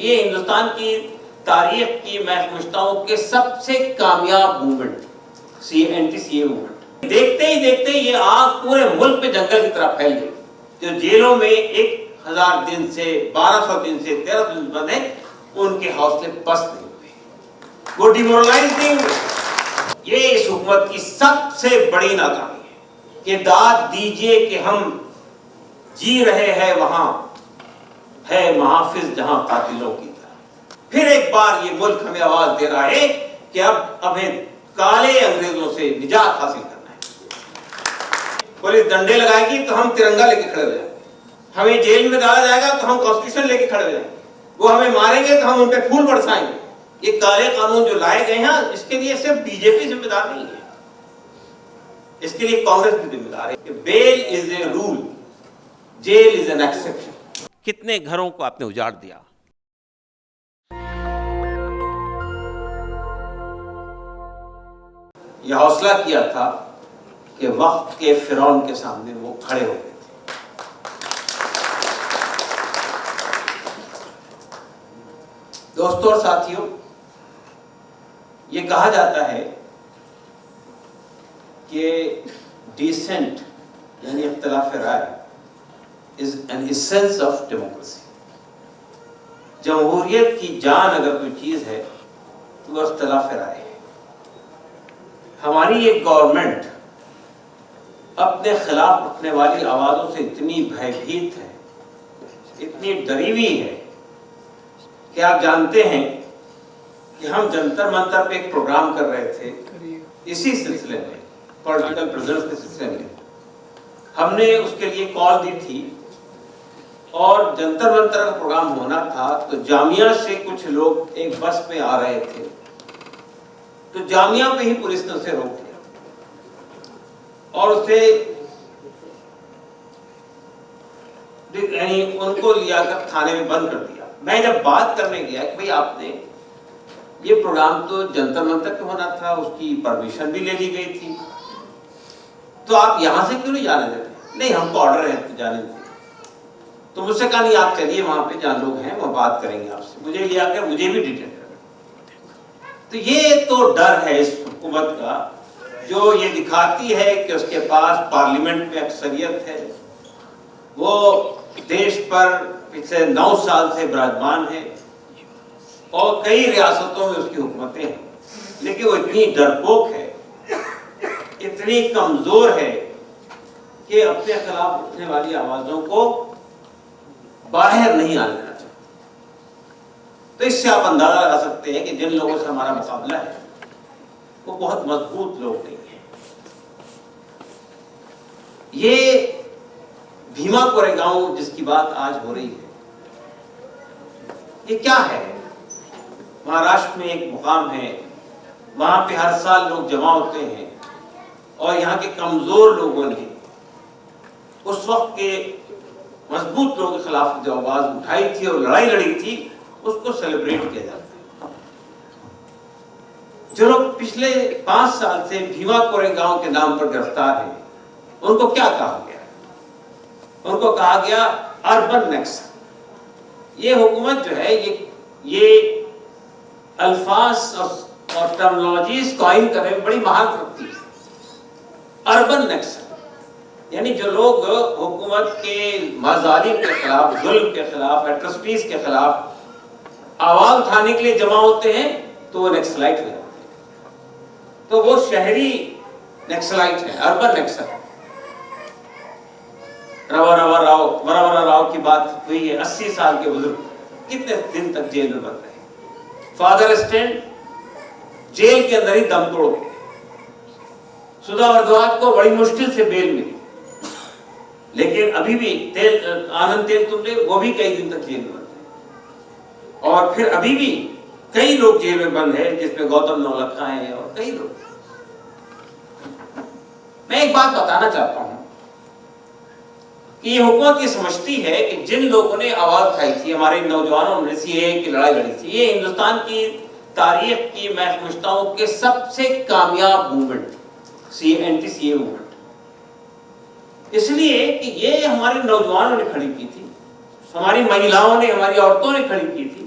یہ ہندوستان کی تاریخ کی میں سمجھتا ہوں کہ سب سے کامیاب movement anti C A movement. دیکھتے ہی دیکھتے یہ آگ پورے ملک پہ جنگل کی طرح پھیل گئی. جو جیلوں میں 1000 دن سے 1200 دن سے 1300 دن بند ہیں ان کے حوصلے پست نہیں ہوئے, وہ ڈیمورلائز نہیں ہوئے. یہ اس حکومت کی سب سے بڑی ناکامی ہے کہ داد دیجئے کہ ہم جی رہے ہیں وہاں ہے محافظ جہاں قاتلوں کی طرح. پھر ایک بار یہ ملک ہمیں آواز دے رہا ہے کہ اب ہمیں کالے انگریزوں سے نجات حاصل کرنا ہے. پولیس ڈنڈے لگائے گی تو ہم ترنگا لے کے کھڑے ہو جائیں گے, ہمیں جیل میں ڈالا جائے گا تو ہم کانسٹیٹیوشن لے کے کھڑے ہو جائیں گے, وہ ہمیں ماریں گے تو ہم ان پہ پھول برسائیں گے. یہ کالے قانون جو لائے گئے ہیں اس کے لیے صرف بی جے پی ذمہ دار نہیں ہے, اس کے لیے کانگریس بھی ذمہ دار ہے. Bail is a rule, jail is an exception. کتنے گھروں کو آپ نے اجاڑ دیا. یہ حوصلہ کیا تھا کہ وقت کے فرعون کے سامنے وہ کھڑے ہو گئے تھے. دوستوں اور ساتھیوں, یہ کہا جاتا ہے کہ ڈیسنٹ یعنی اختلاف رائے is an essence of democracy. جمہوریت کی جان اگر کوئی چیز ہے تو وہ اختلاف رائے ہے. ہماری یہ گورنمنٹ اپنے خلاف اٹھنے والی آوازوں سے اتنی بھے بھیت ہے, اتنی ڈری ہوئی ہے کہ آپ جانتے ہیں کہ ہم جنتر منتر پہ ایک پروگرام کر رہے تھے اسی سلسلے میں, پولیٹیکل پریزنس کے سلسلے میں. ہم نے اس کے لیے کال دی تھی اور جنتر منتر کا پروگرام ہونا تھا تو جامعہ سے کچھ لوگ ایک بس پہ آ رہے تھے تو جامعہ پہ ہی پولیس نے اسے روک دیا اور اسے یعنی ان کو لیا کر تھانے میں بند کر دیا. میں جب بات کرنے گیا کہ بھئی آپ نے یہ پروگرام تو جنتر منتر پہ ہونا تھا, اس کی پرمیشن بھی لے لی گئی تھی, تو آپ یہاں سے کیوں نہیں جانے دیتے؟ نہیں ہم کو آرڈر ہے جانے دیتے. تو مجھ سے کہا نہیں آپ چلیے وہاں پہ جہاں لوگ ہیں وہ بات کریں گے آپ سے. مجھے لیا کر مجھے بھی ڈیٹین کر. تو یہ تو ڈر ہے اس حکومت کا جو یہ دکھاتی ہے کہ اس کے پاس پارلیمنٹ میں اکثریت ہے, وہ دیش پر پچھلے 9 سال سے براجمان ہے اور کئی ریاستوں میں اس کی حکومتیں ہیں, لیکن وہ اتنی ڈرپوک ہے, اتنی کمزور ہے کہ اپنے خلاف اٹھنے والی آوازوں کو باہر نہیں آنے دینا چاہتے. تو اس سے آپ اندازہ لگا سکتے ہیں کہ جن لوگوں سے ہمارا مقابلہ ہے وہ بہت مضبوط لوگ نہیں ہیں. یہ بھیما کوریگاؤں جس کی بات آج ہو رہی ہے, یہ کیا ہے؟ مہاراشٹر میں ایک مقام ہے, وہاں پہ ہر سال لوگ جمع ہوتے ہیں اور یہاں کے کمزور لوگوں نے اس وقت کے مضبوط لوگوں کے خلاف جو آواز اٹھائی تھی اور لڑائی لڑی تھی اس کو سیلیبریٹ کیا جاتا ہے. جو لوگ پچھلے 5 سال سے بھیما کوریگاؤں کے نام پر گرفتار ہیں ان کو کیا کہا گیا؟ ان کو کہا گیا اربن نیکسل. یہ حکومت جو ہے یہ الفاظ اور ٹرمنالوجیز قائم کرنے میں بڑی مہارت رکھتی ہے. اربن نیکسل یعنی جو لوگ حکومت کے مظالم کے خلاف, ظلم کے خلاف, ایٹرسٹیز کے خلاف آواز اٹھانے کے لیے جمع ہوتے ہیں تو وہ نیکسلائٹ ہو جاتے ہیں. تو وہ شہری نیکسلائٹ ہے, اربن نیکسل. ورا راؤ کی بات ہوئی ہے, 80 سال کے بزرگ کتنے دن تک جیل میں بند رہے. فادر اسٹینڈ جیل کے اندر ہی دم توڑ گئے. سدھا وردھواج کو بڑی مشکل سے بیل ملی, لیکن ابھی بھی آنند تیل تم نے وہ بھی کئی دن تک جیل میں بند ہے. اور پھر ابھی بھی کئی لوگ جیل میں بند ہیں جس میں گوتم نولکھا ہیں اور کئی لوگ. میں ایک بات بتانا چاہتا ہوں کہ یہ حکومت یہ سمجھتی ہے کہ جن لوگوں نے آواز اٹھائی تھی, ہمارے نوجوانوں نے سی اے کی لڑائی لڑی تھی, یہ ہندوستان کی تاریخ کی میں سمجھتا ہوں کہ سب سے کامیاب movement anti C A movement. اس لیے کہ یہ ہمارے نوجوانوں نے کھڑی کی تھی, ہماری مہیلاؤں نے, ہماری عورتوں نے کھڑی کی تھی,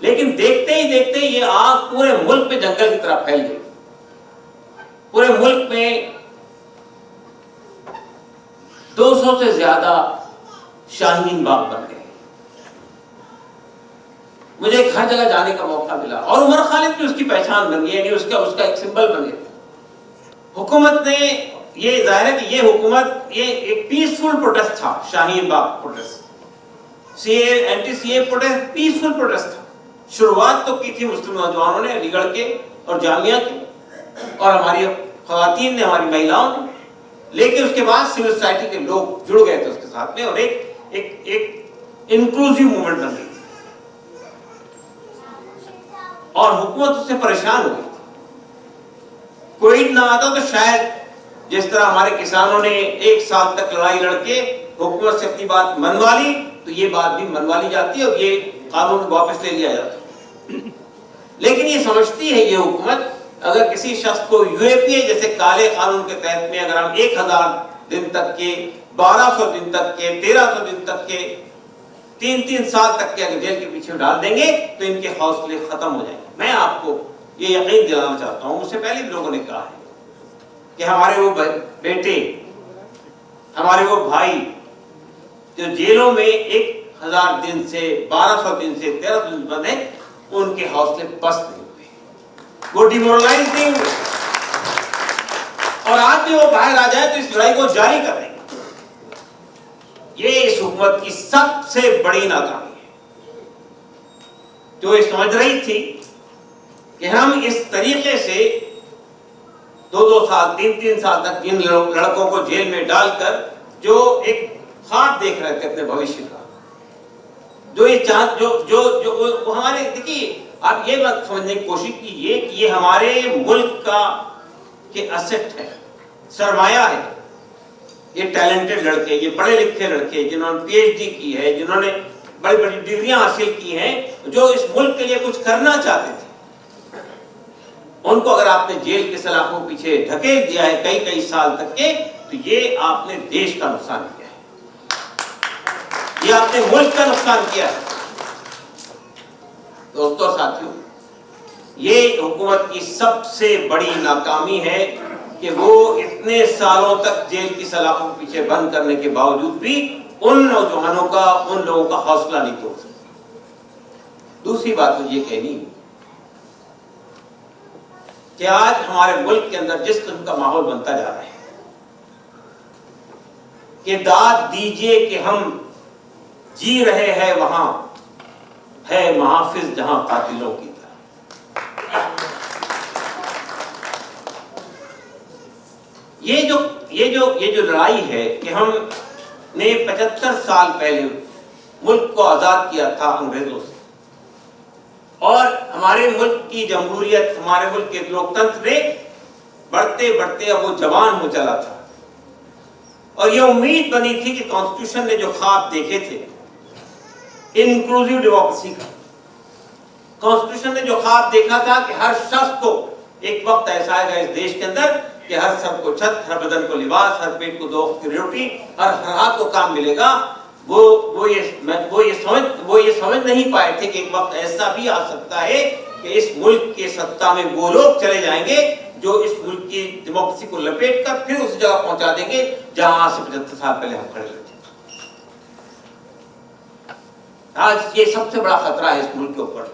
لیکن دیکھتے ہی دیکھتے یہ آگ پورے ملک میں جنگل کی طرح پھیل گئی. پورے ملک میں 200 سے زیادہ شاہین باغ بن گئے. مجھے ہر جگہ جانے کا موقع ملا اور عمر خالد بھی اس کی پہچان بن گئی, یعنی اس کا ایک سمبل بن گیا. حکومت نے یہ ظاہر ہے کہ یہ حکومت یہ ایک پیسفل پروٹیسٹ تھا, شاہین باغ پروٹیسٹ, سی اے اینٹی سی اے پروٹیسٹ پیسفل پروٹیسٹ تھا. شروعات تو کی تھی مسلم نوجوانوں نے علی گڑھ کے اور جامعہ کے اور ہماری خواتین نے, ہماری مہیلاؤں نے, لیکن اس کے بعد سول سوسائٹی کے لوگ جڑ گئے تھے اس کے ساتھ میں اور ایک انکلوسیو موومنٹ بن گئی اور حکومت اس سے پریشان ہو گئی تھی. کووڈ نہ آتا تو شاید جس طرح ہمارے کسانوں نے 1 سال تک لڑائی لڑ کے حکومت سے اپنی بات منوا لی تو یہ بات بھی منوا لی جاتی اور یہ قانون واپس لے لیا جاتا. لیکن یہ سمجھتی ہے یہ حکومت اگر کسی شخص کو یو اے پی اے جیسے کالے قانون کے تحت میں اگر ہم 1000 دن تک کے, 1200 دن تک کے, 1300 دن تک کے, 3 سال تک کے اگر جیل کے پیچھے ڈال دیں گے تو ان کے حوصلے ختم ہو جائیں گے. میں آپ کو یہ یقین دلانا چاہتا ہوں, مجھ سے پہلے بھی لوگوں نے کہا ہے کہ ہمارے وہ بیٹے, ہمارے وہ بھائی جو جیلوں میں 1000 دن سے 1200 دن سے 1300 دن بند ہیں, ان کے حوصلے پست نہیں ہوئے, وہ ڈیمورلائز نہیں ہوئے اور آج بھی وہ باہر آ جائے تو اس لڑائی کو جاری کر دیں گے. یہ اس حکومت کی سب سے بڑی ناکامی ہے جو یہ سمجھ رہی تھی کہ ہم اس طریقے سے 2 سال 3 سال تک جن لڑکوں کو جیل میں ڈال کر جو ایک خواب دیکھ رہے تھے اپنے بھوشیہ کا, جو یہ جو ہمارے, دیکھیے آپ یہ بات سمجھنے کی کوشش کیجیے کہ یہ ہمارے ملک کا کہ ایسٹ ہے, سرمایہ ہے. یہ ٹیلنٹڈ لڑکے, یہ پڑھے لکھے لڑکے جنہوں نے پی ایچ ڈی کی ہے, جنہوں نے بڑی بڑی ڈگریاں حاصل کی ہیں, جو اس ملک کے لیے کچھ کرنا چاہتے تھے, ان کو اگر آپ نے جیل کے سلاخوں پیچھے ڈھکیل دیا ہے کئی سال تک کے, تو یہ آپ نے دیش کا نقصان کیا ہے, یہ آپ نے ملک کا نقصان کیا ہے. دوستو ساتھیوں, یہ حکومت کی سب سے بڑی ناکامی ہے کہ وہ اتنے سالوں تک جیل کی سلاخوں کے پیچھے بند کرنے کے باوجود بھی ان نوجوانوں کا, ان لوگوں کا حوصلہ نہیں توڑ سکتے. دوسری بات مجھے یہ کہنی ہے کہ آج ہمارے ملک کے اندر جس قسم کا ماحول بنتا جا رہا ہے کہ داد دیجئے کہ ہم جی رہے ہیں وہاں ہے محافظ جہاں قاتلوں کی طرح. یہ جو لڑائی ہے کہ ہم نے 75 سال پہلے ملک کو آزاد کیا تھا انگریزوں سے, اور ہمارے ملک کی جمہوریت, ہمارے ملک کے لوکتنتر میں بڑھتے بڑھتے اب وہ جوان ہو چلا تھا, اور یہ امید بنی تھی کہ کانسٹیٹیوشن نے جو خواب دیکھے تھے انکلوزیو ڈیموکریسی کا, کانسٹیٹیوشن نے جو خواب دیکھا تھا کہ ہر شخص کو ایک وقت ایسا آئے گا اس دیش کے اندر کہ ہر سب کو چھت, ہر بدن کو لباس, ہر پیٹ کو 2 وقت کی روٹی, ہر ہاتھ کو کام ملے گا. وہ یہ سمجھ نہیں پائے تھے کہ ایک وقت ایسا بھی آ سکتا ہے کہ اس ملک کے سطح میں وہ لوگ چلے جائیں گے جو اس ملک کی ڈیموکریسی کو لپیٹ کر پھر اس جگہ پہنچا دیں گے جہاں سے 75 سال پہلے ہم کھڑے ہوئے تھے. آج یہ سب سے بڑا خطرہ ہے اس ملک کے اوپر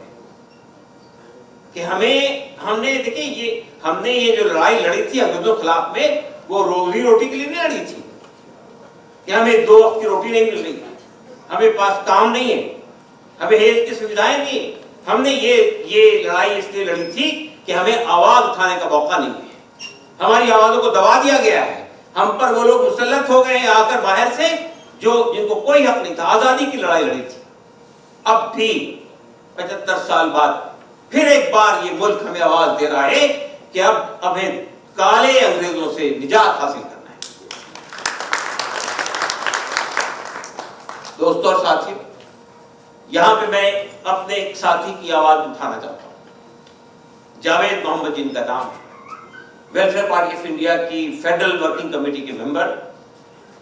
کہ ہم نے یہ جو لڑائی لڑی تھی انگریزوں کے خلاف میں, وہ روزی روٹی کے لیے نہیں لڑی تھی کہ ہمیں 2 وقت کی روٹی نہیں مل رہی, ہمیں پاس کام نہیں ہے, ہمیں ہیلتھ کی سویدھائیں نہیں ہیں. ہم نے یہ لڑائی اس لیے لڑی تھی کہ ہمیں آواز اٹھانے کا موقع نہیں ہے, ہماری آوازوں کو دبا دیا گیا ہے, ہم پر وہ لوگ مسلط ہو گئے ہیں آ کر باہر سے جن کو کوئی حق نہیں تھا. آزادی کی لڑائی لڑی تھی. اب بھی 75 سال بعد پھر ایک بار یہ ملک ہمیں آواز دے رہا ہے کہ اب ہمیں کالے انگریزوں سے نجات حاصل کرنا ہے. دوستوں اور ساتھیوں, یہاں پہ میں اپنے ایک ساتھی کی آواز اٹھانا چاہتا ہوں, جاوید محمد جن کا نام ہے, ویلفیئر پارٹی آف انڈیا کی فیڈرل ورکنگ کمیٹی کے ممبر,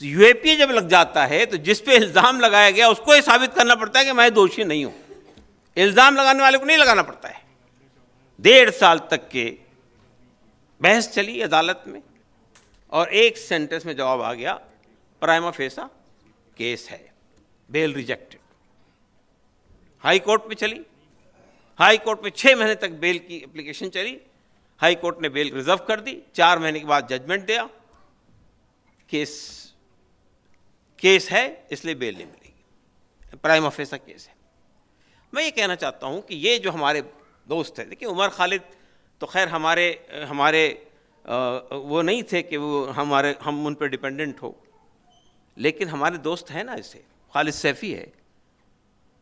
UAPA جب لگ جاتا ہے تو جس پہ الزام لگایا گیا اس کو یہ ثابت کرنا پڑتا ہے کہ میں دوشی نہیں ہوں. الزام لگانے والے کو نہیں لگانا پڑتا ہے. 1.5 سال تک کے بحث چلی عدالت میں اور ایک سینٹنس میں جواب آ گیا, پرائما فیسا کیس ہے, بیل ریجیکٹڈ. ہائی کورٹ میں چلی, ہائی کورٹ میں 6 مہینے تک بیل کی اپلیکیشن چلی. ہائی کورٹ نے بیل ریزرو کر دی. 4 مہینے کے بعد ججمنٹ دیا, کیس ہے اس لیے بیل نہیں ملے گی, پرائما فیسا کیس ہے. میں یہ کہنا چاہتا ہوں کہ یہ جو ہمارے دوست ہیں, دیکھیں عمر خالد تو خیر ہمارے وہ نہیں تھے کہ وہ ہم ان پہ ڈیپینڈنٹ ہو, لیکن ہمارے دوست ہیں نا. ایسے خالد سیفی ہے,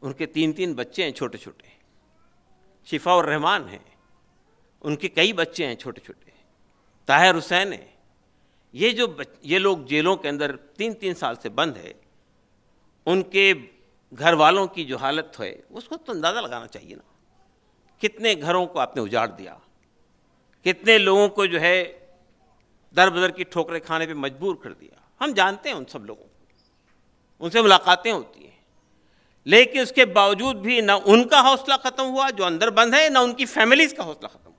ان کے 3 بچے ہیں چھوٹے چھوٹے. شفا الرحمان ہیں, ان کے کئی بچے ہیں چھوٹے چھوٹے. طاہر حسین ہیں. یہ لوگ جیلوں کے اندر 3 سال سے بند ہے. ان کے گھر والوں کی جو حالت ہے اس کو تو اندازہ لگانا چاہیے نا. کتنے گھروں کو آپ نے اجاڑ دیا, کتنے لوگوں کو جو ہے در بدر کی ٹھوکریں کھانے پہ مجبور کر دیا. ہم جانتے ہیں ان سب لوگوں کو, ان سے ملاقاتیں ہوتی ہیں, لیکن اس کے باوجود بھی نہ ان کا حوصلہ ختم ہوا جو اندر بند ہے, نہ ان کی فیملیز کا حوصلہ ختم ہوا.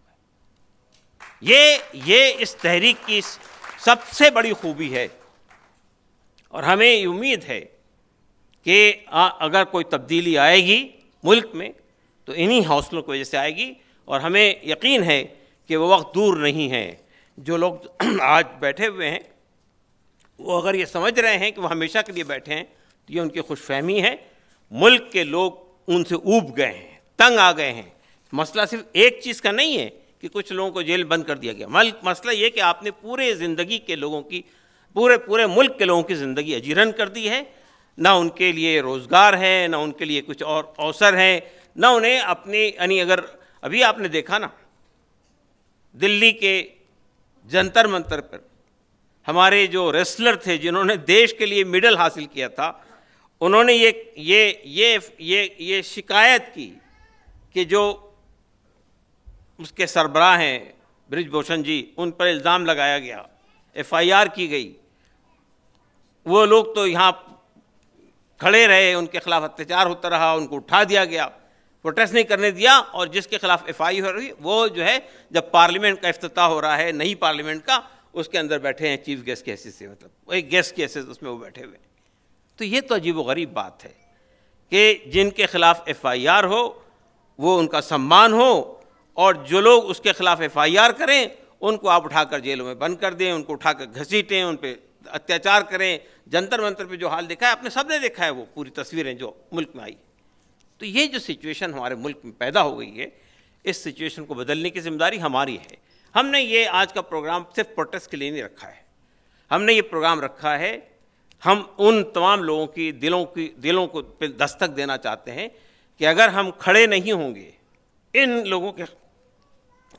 یہ اس تحریک کی سب سے بڑی خوبی ہے. اور ہمیں امید ہے کہ اگر کوئی تبدیلی آئے گی ملک میں تو انہی حوصلوں کی وجہ سے آئے گی. اور ہمیں یقین ہے کہ وہ وقت دور نہیں ہے. جو لوگ آج بیٹھے ہوئے ہیں وہ اگر یہ سمجھ رہے ہیں کہ وہ ہمیشہ کے لیے بیٹھے ہیں تو یہ ان کی خوش فہمی ہے. ملک کے لوگ ان سے اوب گئے ہیں, تنگ آ گئے ہیں. مسئلہ صرف ایک چیز کا نہیں ہے کہ کچھ لوگوں کو جیل بند کر دیا گیا. مسئلہ یہ کہ آپ نے پورے زندگی کے لوگوں کی پورے ملک کے لوگوں کی زندگی اجیرن کر دی ہے. نہ ان کے لیے روزگار ہے, نہ ان کے لیے کچھ اور اوسر ہیں, نہ انہیں اپنی یعنی اگر ابھی آپ نے دیکھا نا دلی کے جنتر منتر پر ہمارے جو ریسلر تھے جنہوں نے دیش کے لیے میڈل حاصل کیا تھا, انہوں نے یہ شکایت کی کہ جو اس کے سربراہ ہیں برج بھوشن جی, ان پر الزام لگایا گیا, FIR کی گئی. وہ لوگ تو یہاں کھڑے رہے, ان کے خلاف اتیاچار ہوتا رہا, ان کو اٹھا دیا گیا, پروٹیسٹ نہیں کرنے دیا. اور جس کے خلاف FIR ہو رہی وہ جو ہے جب پارلیمنٹ کا افتتاح ہو رہا ہے, نئی پارلیمنٹ کا, اس کے اندر بیٹھے ہیں چیف گیسٹ کی حیثیت سے, مطلب وہ ایک گیسٹ کی حیثیت اس میں وہ بیٹھے ہوئے ہیں. تو یہ تو عجیب و غریب بات ہے کہ جن کے خلاف FIR ہو وہ ان کا سمان ہو, اور جو لوگ اس کے خلاف FIR کریں ان کو آپ اٹھا کر جیلوں میں بند کر دیں, ان کو اٹھا کر گھسیٹیں, ان پہ اتیاچار کریں. جنتر منتر پہ جو حال دیکھا ہے آپ نے سب نے دیکھا ہے, وہ پوری تصویریں جو ملک میں آئی. تو یہ جو سچویشن ہمارے ملک میں پیدا ہو گئی ہے, اس سچویشن کو بدلنے کی ذمہ داری ہماری ہے. ہم نے یہ آج کا پروگرام صرف پروٹیسٹ کے لیے نہیں رکھا ہے, ہم نے یہ پروگرام رکھا ہے, ہم ان تمام لوگوں کی دلوں کو پہ دستک دینا چاہتے ہیں کہ اگر ہم کھڑے نہیں ہوں گے ان لوگوں کے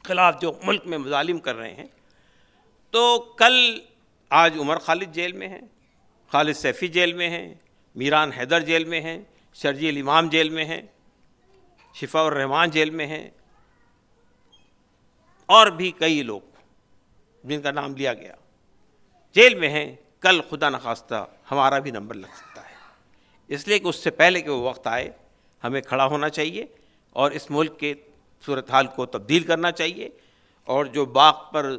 خلاف جو ملک میں مظالم کر رہے ہیں, تو کل آج عمر خالد جیل میں ہیں, خالد سیفی جیل میں ہیں, میران حیدر جیل میں ہیں, شرجیل امام جیل میں ہیں, شفا الرحمان جیل میں ہیں, اور بھی کئی لوگ جن کا نام لیا گیا جیل میں ہیں. کل خدا نخواستہ ہمارا بھی نمبر لگ سکتا ہے. اس لیے کہ اس سے پہلے کہ وہ وقت آئے ہمیں کھڑا ہونا چاہیے اور اس ملک کے صورتحال کو تبدیل کرنا چاہیے, اور جو باغ پر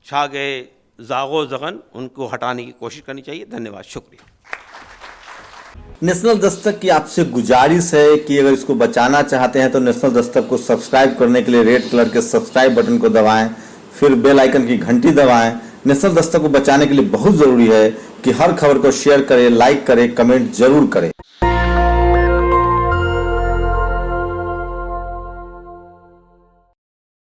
چھا گئے زاغ و زغن ان کو ہٹانے کی کوشش کرنی چاہیے. دھنیہ واد, شکریہ. نیشنل دستک کی آپ سے گزارش ہے کہ اگر اس کو بچانا چاہتے ہیں تو نیشنل دستک کو سبسکرائب کرنے کے لیے ریڈ کلر کے سبسکرائب بٹن کو دبائیں, پھر بیل آئیکن کی گھنٹی دبائیں. نیشنل دستک کو بچانے کے لیے بہت ضروری ہے کہ ہر خبر کو شیئر کریں, لائک کریں, کمنٹ ضرور کریں.